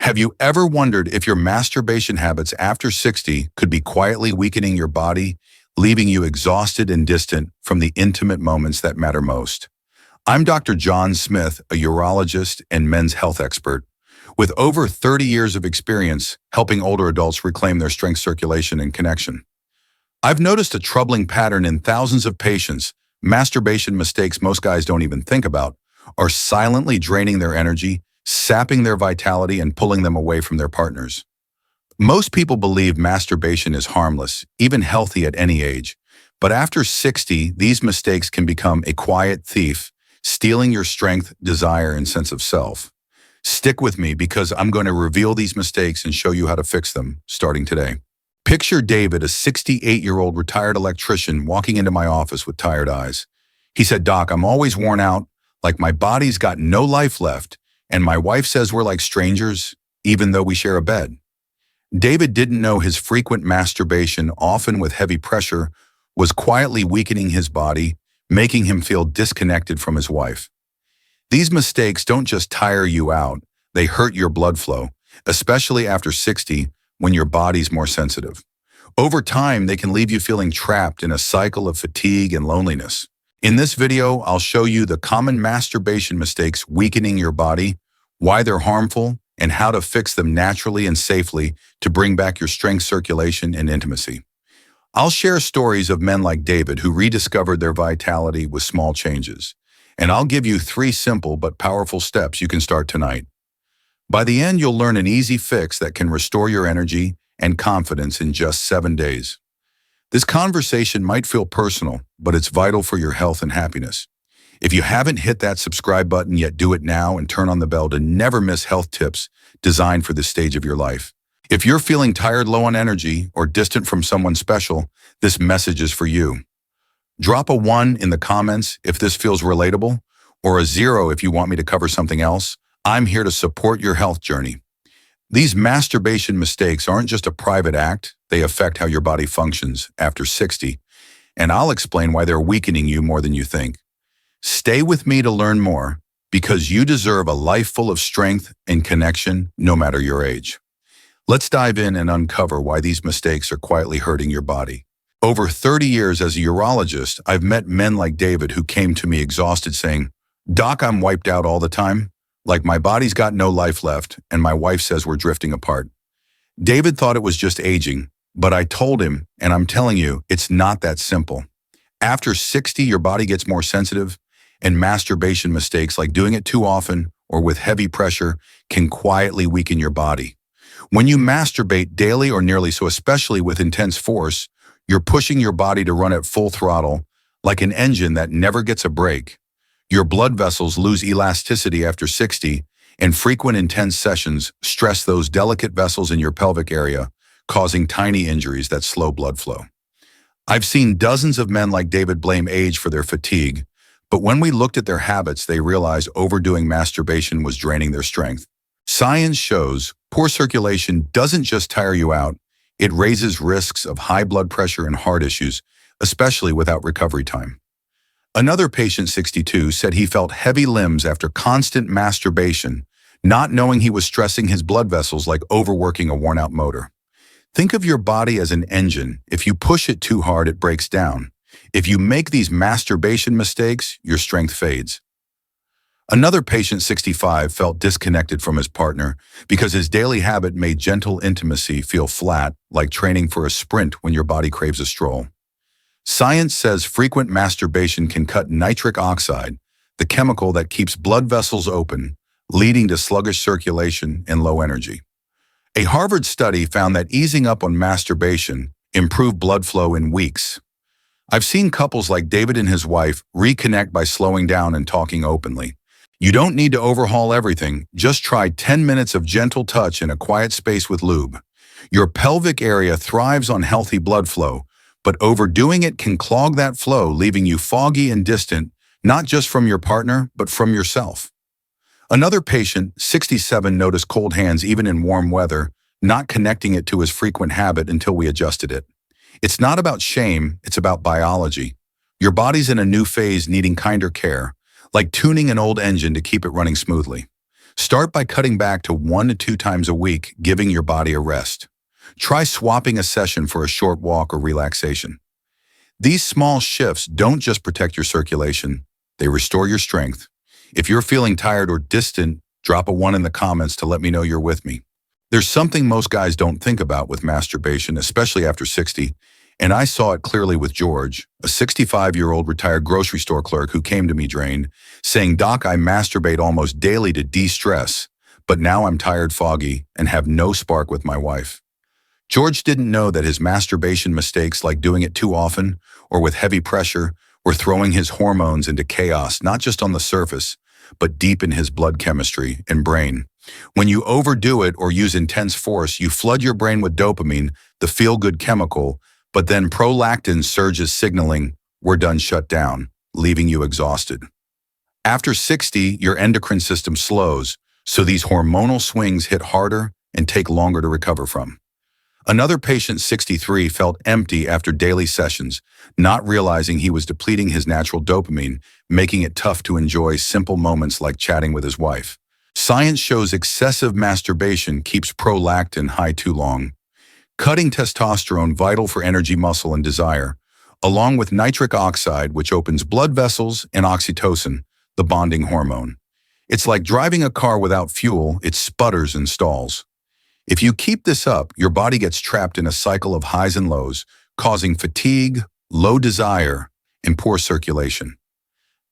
Have you ever wondered if your masturbation habits after 60 could be quietly weakening your body, leaving you exhausted and distant from the intimate moments that matter most? I'm Dr. John Smith, a urologist and men's health expert, with over 30 years of experience helping older adults reclaim their strength, circulation, and connection. I've noticed a troubling pattern in thousands of patients. Masturbation mistakes most guys don't even think about are silently draining their energy, sapping their vitality, and pulling them away from their partners. Most people believe masturbation is harmless, even healthy at any age. But after 60, these mistakes can become a quiet thief, stealing your strength, desire, and sense of self. Stick with me because I'm going to reveal these mistakes and show you how to fix them, starting today. Picture David, a 68-year-old retired electrician, walking into my office with tired eyes. He said, "Doc, I'm always worn out, like my body's got no life left, and my wife says we're like strangers, even though we share a bed." David didn't know his frequent masturbation, often with heavy pressure, was quietly weakening his body, making him feel disconnected from his wife. These mistakes don't just tire you out, they hurt your blood flow, especially after 60, when your body's more sensitive. Over time, they can leave you feeling trapped in a cycle of fatigue and loneliness. In this video, I'll show you the common masturbation mistakes weakening your body, why they're harmful, and how to fix them naturally and safely to bring back your strength, circulation, and intimacy. I'll share stories of men like David who rediscovered their vitality with small changes. And I'll give you 3 simple but powerful steps you can start tonight. By the end, you'll learn an easy fix that can restore your energy and confidence in just 7 days. This conversation might feel personal, but it's vital for your health and happiness. If you haven't hit that subscribe button yet, do it now and turn on the bell to never miss health tips designed for this stage of your life. If you're feeling tired, low on energy, or distant from someone special, this message is for you. Drop a 1 in the comments if this feels relatable, or a 0 if you want me to cover something else. I'm here to support your health journey. These masturbation mistakes aren't just a private act, they affect how your body functions after 60, and I'll explain why they're weakening you more than you think. Stay with me to learn more, because you deserve a life full of strength and connection, no matter your age. Let's dive in and uncover why these mistakes are quietly hurting your body. Over 30 years as a urologist, I've met men like David who came to me exhausted saying, "Doc, I'm wiped out all the time. Like my body's got no life left, and my wife says we're drifting apart." David thought it was just aging, but I told him, and I'm telling you, it's not that simple. After 60, your body gets more sensitive, and masturbation mistakes like doing it too often or with heavy pressure can quietly weaken your body. When you masturbate daily or nearly so, especially with intense force, you're pushing your body to run at full throttle, like an engine that never gets a break. Your blood vessels lose elasticity after 60, and frequent intense sessions stress those delicate vessels in your pelvic area, causing tiny injuries that slow blood flow. I've seen dozens of men like David blame age for their fatigue, but when we looked at their habits, they realized overdoing masturbation was draining their strength. Science shows poor circulation doesn't just tire you out, it raises risks of high blood pressure and heart issues, especially without recovery time. Another patient, 62, said he felt heavy limbs after constant masturbation, not knowing he was stressing his blood vessels like overworking a worn-out motor. Think of your body as an engine. If you push it too hard, it breaks down. If you make these masturbation mistakes, your strength fades. Another patient, 65, felt disconnected from his partner because his daily habit made gentle intimacy feel flat, like training for a sprint when your body craves a stroll. Science says frequent masturbation can cut nitric oxide, the chemical that keeps blood vessels open, leading to sluggish circulation and low energy. A Harvard study found that easing up on masturbation improved blood flow in weeks. I've seen couples like David and his wife reconnect by slowing down and talking openly. You don't need to overhaul everything, just try 10 minutes of gentle touch in a quiet space with lube. Your pelvic area thrives on healthy blood flow, but overdoing it can clog that flow, leaving you foggy and distant, not just from your partner, but from yourself. Another patient, 67, noticed cold hands even in warm weather, not connecting it to his frequent habit until we adjusted it. It's not about shame, it's about biology. Your body's in a new phase needing kinder care, like tuning an old engine to keep it running smoothly. Start by cutting back to 1 to 2 times a week, giving your body a rest. Try swapping a session for a short walk or relaxation. These small shifts don't just protect your circulation, they restore your strength. If you're feeling tired or distant, drop a 1 in the comments to let me know you're with me. There's something most guys don't think about with masturbation, especially after 60, and I saw it clearly with George, a 65-year-old retired grocery store clerk who came to me drained, saying, "Doc, I masturbate almost daily to de-stress, but now I'm tired, foggy, and have no spark with my wife." George didn't know that his masturbation mistakes, like doing it too often or with heavy pressure, were throwing his hormones into chaos, not just on the surface, but deep in his blood chemistry and brain. When you overdo it or use intense force, you flood your brain with dopamine, the feel-good chemical, but then prolactin surges signaling, "We're done," shut down, leaving you exhausted. After 60, your endocrine system slows, so these hormonal swings hit harder and take longer to recover from. Another patient, 63, felt empty after daily sessions, not realizing he was depleting his natural dopamine, making it tough to enjoy simple moments like chatting with his wife. Science shows excessive masturbation keeps prolactin high too long, cutting testosterone, vital for energy, muscle, and desire, along with nitric oxide, which opens blood vessels, and oxytocin, the bonding hormone. It's like driving a car without fuel, it sputters and stalls. If you keep this up, your body gets trapped in a cycle of highs and lows, causing fatigue, low desire, and poor circulation.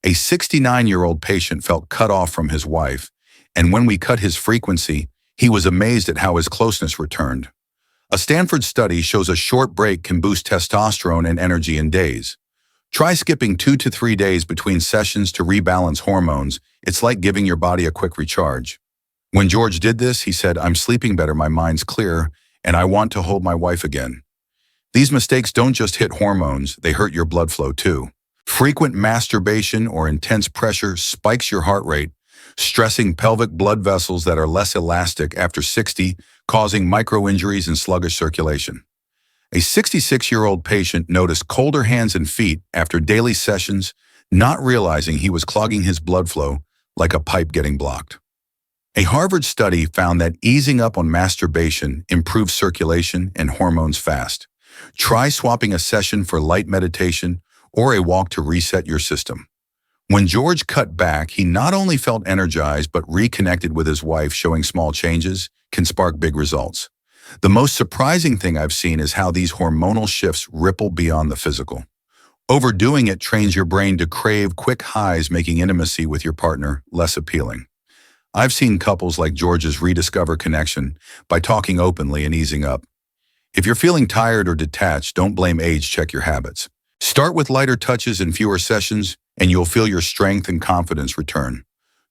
A 69-year-old patient felt cut off from his wife, and when we cut his frequency, he was amazed at how his closeness returned. A Stanford study shows a short break can boost testosterone and energy in days. Try skipping 2 to 3 days between sessions to rebalance hormones. It's like giving your body a quick recharge. When George did this, he said, "I'm sleeping better, my mind's clear, and I want to hold my wife again." These mistakes don't just hit hormones, they hurt your blood flow too. Frequent masturbation or intense pressure spikes your heart rate, stressing pelvic blood vessels that are less elastic after 60, causing micro-injuries and sluggish circulation. A 66-year-old patient noticed colder hands and feet after daily sessions, not realizing he was clogging his blood flow like a pipe getting blocked. A Harvard study found that easing up on masturbation improves circulation and hormones fast. Try swapping a session for light meditation or a walk to reset your system. When George cut back, he not only felt energized but reconnected with his wife, showing small changes can spark big results. The most surprising thing I've seen is how these hormonal shifts ripple beyond the physical. Overdoing it trains your brain to crave quick highs, making intimacy with your partner less appealing. I've seen couples like George's rediscover connection by talking openly and easing up. If you're feeling tired or detached, don't blame age, check your habits. Start with lighter touches and fewer sessions, and you'll feel your strength and confidence return.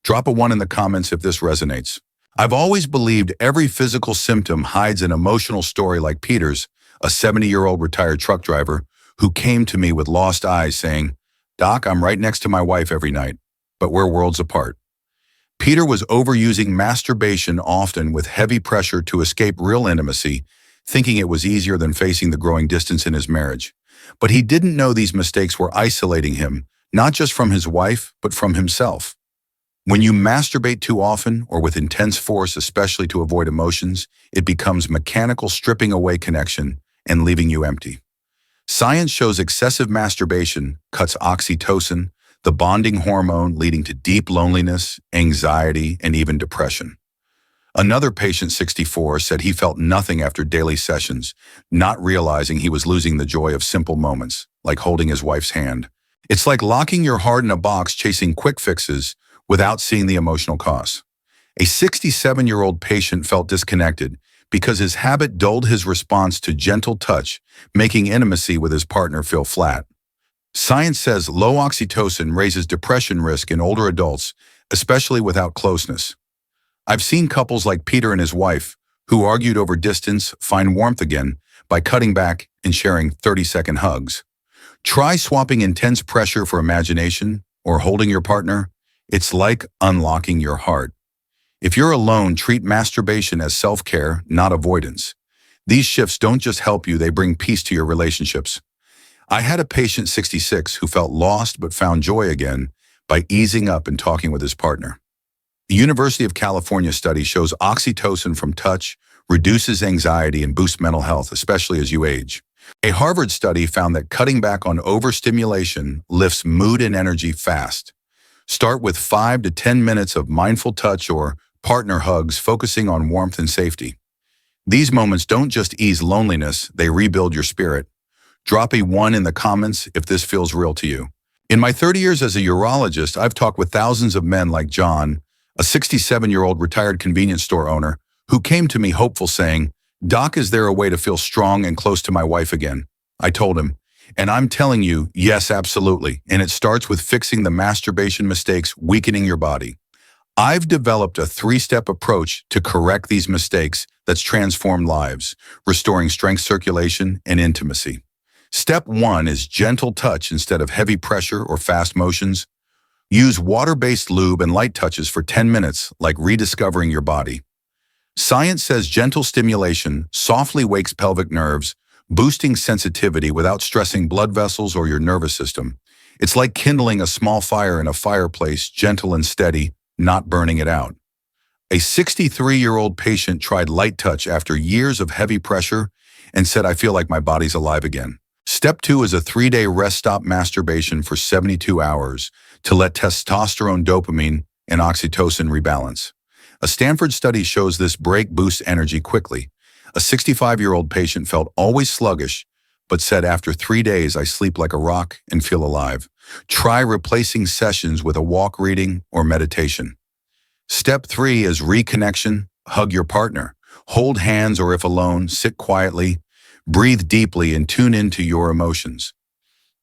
Drop a 1 in the comments if this resonates. I've always believed every physical symptom hides an emotional story, like Peter's, a 70-year-old retired truck driver who came to me with lost eyes saying, "Doc, I'm right next to my wife every night, but we're worlds apart." Peter was overusing masturbation often with heavy pressure to escape real intimacy, thinking it was easier than facing the growing distance in his marriage. But he didn't know these mistakes were isolating him, not just from his wife, but from himself. When you masturbate too often or with intense force, especially to avoid emotions, it becomes mechanical, stripping away connection and leaving you empty. Science shows excessive masturbation cuts oxytocin, the bonding hormone, leading to deep loneliness, anxiety, and even depression. Another patient, 64, said he felt nothing after daily sessions, not realizing he was losing the joy of simple moments, like holding his wife's hand. It's like locking your heart in a box, chasing quick fixes without seeing the emotional costs. A 67-year-old patient felt disconnected because his habit dulled his response to gentle touch, making intimacy with his partner feel flat. Science says low oxytocin raises depression risk in older adults, especially without closeness. I've seen couples like Peter and his wife, who argued over distance, find warmth again by cutting back and sharing 30-second hugs. Try swapping intense pressure for imagination or holding your partner. It's like unlocking your heart. If you're alone, treat masturbation as self-care, not avoidance. These shifts don't just help you, they bring peace to your relationships. I had a patient, 66, who felt lost but found joy again by easing up and talking with his partner. The University of California study shows oxytocin from touch reduces anxiety and boosts mental health, especially as you age. A Harvard study found that cutting back on overstimulation lifts mood and energy fast. Start with 5 to 10 minutes of mindful touch or partner hugs, focusing on warmth and safety. These moments don't just ease loneliness, they rebuild your spirit. Drop a 1 in the comments if this feels real to you. In my 30 years as a urologist, I've talked with thousands of men like John, a 67-year-old retired convenience store owner, who came to me hopeful saying, "Doc, is there a way to feel strong and close to my wife again?" I told him, and I'm telling you, yes, absolutely. And it starts with fixing the masturbation mistakes weakening your body. I've developed a 3-step approach to correct these mistakes that's transformed lives, restoring strength, circulation, and intimacy. Step 1 is gentle touch instead of heavy pressure or fast motions. Use water-based lube and light touches for 10 minutes, like rediscovering your body. Science says gentle stimulation softly wakes pelvic nerves, boosting sensitivity without stressing blood vessels or your nervous system. It's like kindling a small fire in a fireplace, gentle and steady, not burning it out. A 63-year-old patient tried light touch after years of heavy pressure and said, "I feel like my body's alive again." Step 2 is a 3-day rest-stop masturbation for 72 hours to let testosterone, dopamine, and oxytocin rebalance. A Stanford study shows this break boosts energy quickly. A 65-year-old patient felt always sluggish, but said, "After 3 days, I sleep like a rock and feel alive." Try replacing sessions with a walk, reading, or meditation. Step 3 is reconnection. Hug your partner. Hold hands, or if alone, sit quietly. Breathe deeply and tune into your emotions.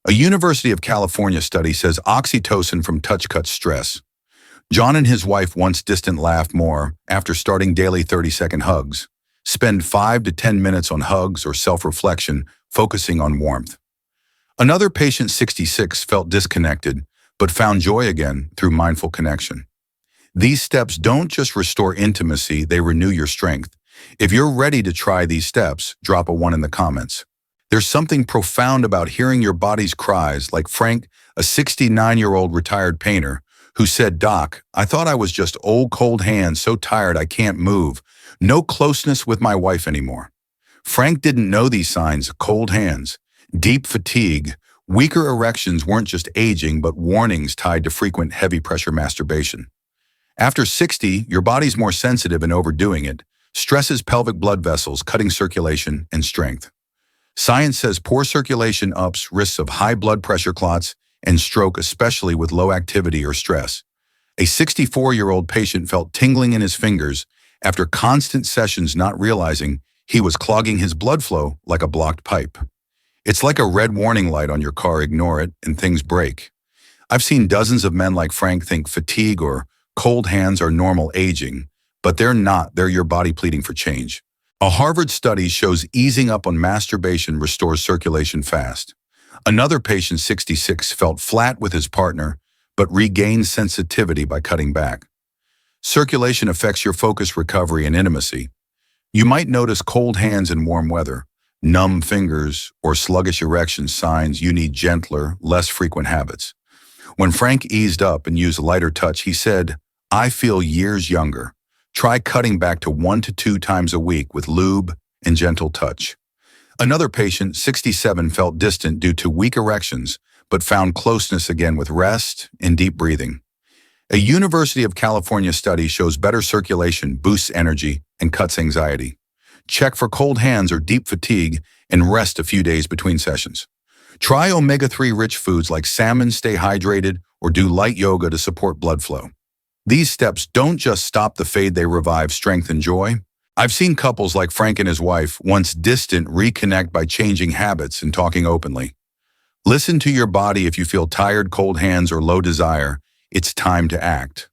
A University of California study says oxytocin from touch cuts stress. John and his wife once distant laughed more after starting daily 30-second hugs. Spend 5 to 10 minutes on hugs or self-reflection, focusing on warmth. Another patient, 66, felt disconnected, but found joy again through mindful connection. These steps don't just restore intimacy, they renew your strength. If you're ready to try these steps, drop a 1 in the comments. There's something profound about hearing your body's cries, like Frank, a 69-year-old retired painter, who said, "Doc, I thought I was just old cold hands, so tired I can't move. No closeness with my wife anymore." Frank didn't know these signs: cold hands, deep fatigue, weaker erections weren't just aging, but warnings tied to frequent heavy pressure masturbation. After 60, your body's more sensitive and overdoing it, stresses pelvic blood vessels, cutting circulation and strength. Science says poor circulation ups risks of high blood pressure, clots, and stroke, especially with low activity or stress. A 64-year-old patient felt tingling in his fingers after constant sessions, not realizing he was clogging his blood flow like a blocked pipe. It's like a red warning light on your car. Ignore it and things break. I've seen dozens of men like Frank think fatigue or cold hands are normal aging, but they're not. They're your body pleading for change. A Harvard study shows easing up on masturbation restores circulation fast. Another patient, 66, felt flat with his partner, but regained sensitivity by cutting back. Circulation affects your focus, recovery, and intimacy. You might notice cold hands in warm weather, numb fingers, or sluggish erections, signs you need gentler, less frequent habits. When Frank eased up and used a lighter touch, he said, "I feel years younger." Try cutting back to 1 to 2 times a week with lube and gentle touch. Another patient, 67, felt distant due to weak erections, but found closeness again with rest and deep breathing. A University of California study shows better circulation boosts energy and cuts anxiety. Check for cold hands or deep fatigue and rest a few days between sessions. Try omega-3 rich foods like salmon, stay hydrated, or do light yoga to support blood flow. These steps don't just stop the fade, they revive strength and joy. I've seen couples like Frank and his wife, once distant, reconnect by changing habits and talking openly. Listen to your body. If you feel tired, cold hands, or low desire, it's time to act.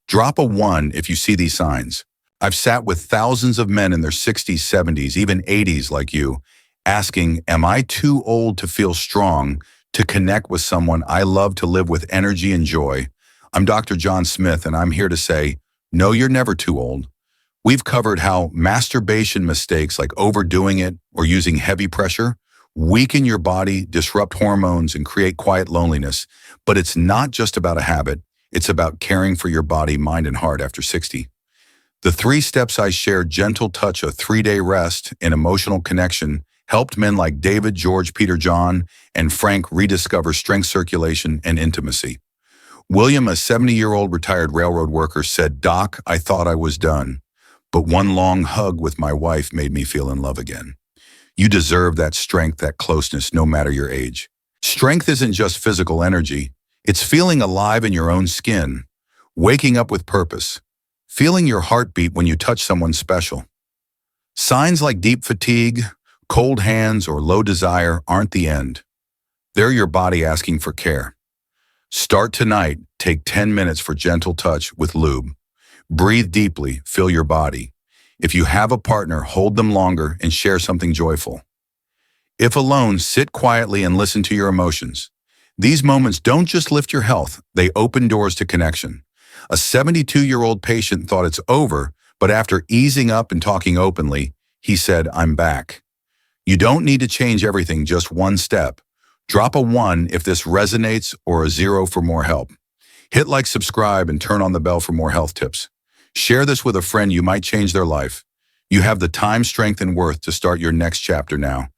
Drop a 1 if you see these signs. I've sat with thousands of men in their 60s, 70s, even 80s like you, asking, "Am I too old to feel strong, to connect with someone I love, to live with energy and joy?" I'm Dr. John Smith, and I'm here to say, no, you're never too old. We've covered how masturbation mistakes like overdoing it or using heavy pressure weaken your body, disrupt hormones, and create quiet loneliness. But it's not just about a habit. It's about caring for your body, mind, and heart after 60. The 3 steps I shared, gentle touch, a 3-day rest, and emotional connection, helped men like David, George, Peter, John, and Frank rediscover strength, circulation, and intimacy. William, a 70-year-old retired railroad worker, said, "Doc, I thought I was done, but one long hug with my wife made me feel in love again." You deserve that strength, that closeness, no matter your age. Strength isn't just physical energy. It's feeling alive in your own skin, waking up with purpose, feeling your heartbeat when you touch someone special. Signs like deep fatigue, cold hands, or low desire aren't the end. They're your body asking for care. Start tonight. Take 10 minutes for gentle touch with lube. Breathe deeply, feel your body. If you have a partner, hold them longer and share something joyful. If alone, sit quietly and listen to your emotions. These moments don't just lift your health, they open doors to connection. A 72-year-old patient thought it's over, but after easing up and talking openly, he said, "I'm back." You don't need to change everything, just one step. Drop a 1 if this resonates or a 0 for more help. Hit like, subscribe, and turn on the bell for more health tips. Share this with a friend, you might change their life. You have the time, strength, and worth to start your next chapter now.